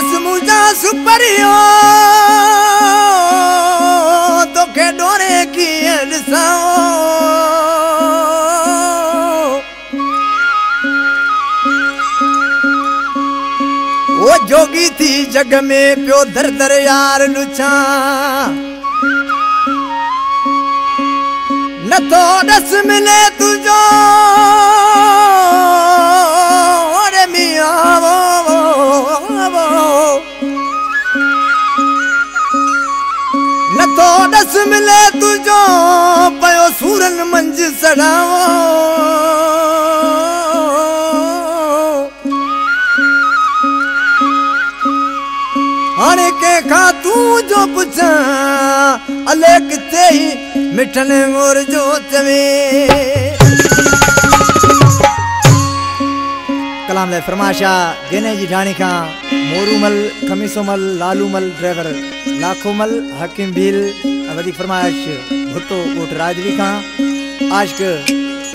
दस मुझा सुपरियो तो के डोरे की ॾिसाओ वो जोगी थी जग में पियो दर दर यार लुछा न तो दस मिले तुझो रे मियां न तो दस मिले तुझो पयो सूरन मंज सड़ाओ हाणे के खा तू जो पुछा अले किथे ही मिठन मोर जो चवे कलाम ले फरमाशा गेने जी ढाणी का मोरूमल खमीसोमल लालूमल ड्राइवर लाखोमल हकीम भील वधी फरमाइश भुट्टो कोट राजवी का आशिक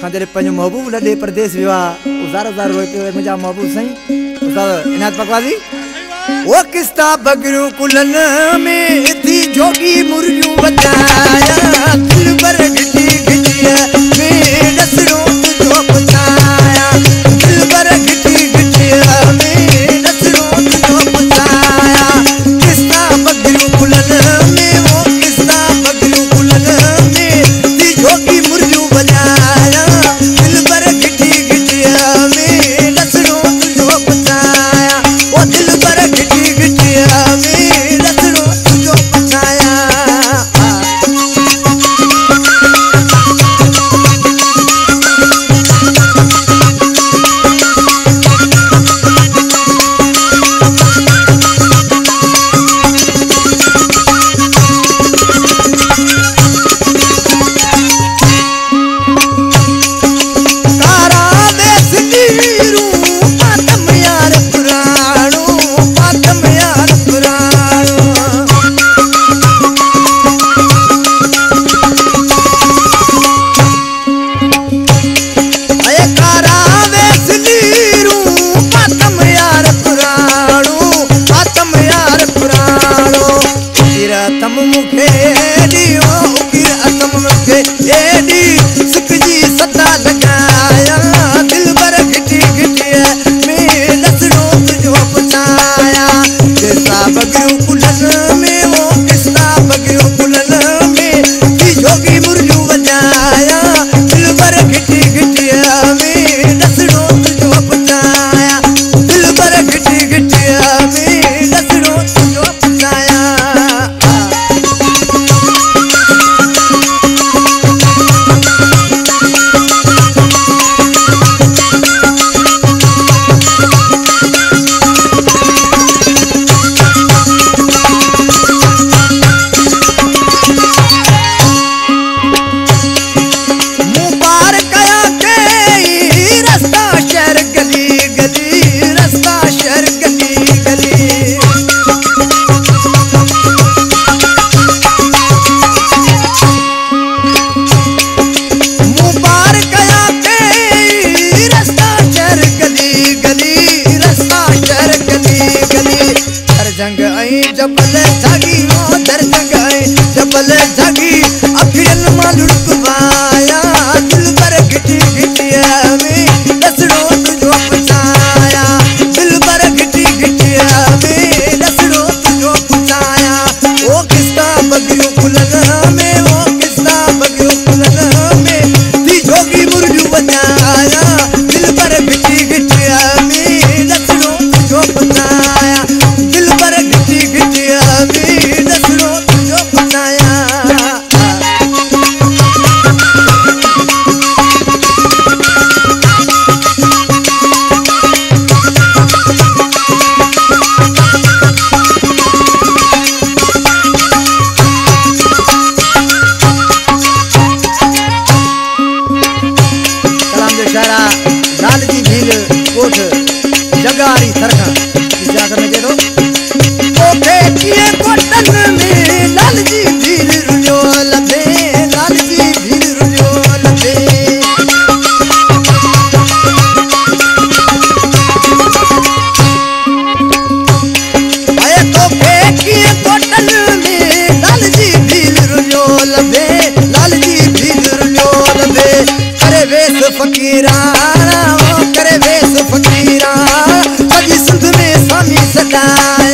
खांदे पंज महबूब लडे प्रदेश विवा उजार उजार रोए पे मुजा महबूब सही उस्ताद इनायत पकवाजी वो किस्ता बगरू कुलन में थी जोगी मुर्गियों बचाया दिल पर घिटी घिटिया में नसरों तुझो बचाया दिल पर घिटी घिटिया में नसरों तुझो बचाया किस्ता बगरू कुलन में वो किस्ता बगरू कुलन में थी जोगी मुर्गियों बचाया दिल पर घिटी घिटिया में नसरों तुझो बचाया वो दिल पर घिटी घिटिया में नसरों तुझो बचाया जबल जागी वो दर जगाए जबल जागी अखियन मालुक वाया दिल पर घिटी घिटिया में नसरों तुझो बचाया दिल पर घिटी घिटिया में नसरों तुझो बचाया वो किस्ता बगियो कुलन में वो किस्ता बगियो कुलन में ती जोगी मुर्जू बचाया दिल पर घिटी घिटिया में नसरों तुझो बचाया दिल पर घिटी घिटिया में नसरों तुझो बचाया फकीराना करे वेस फकीरा सजी संत में स्वामी सदाया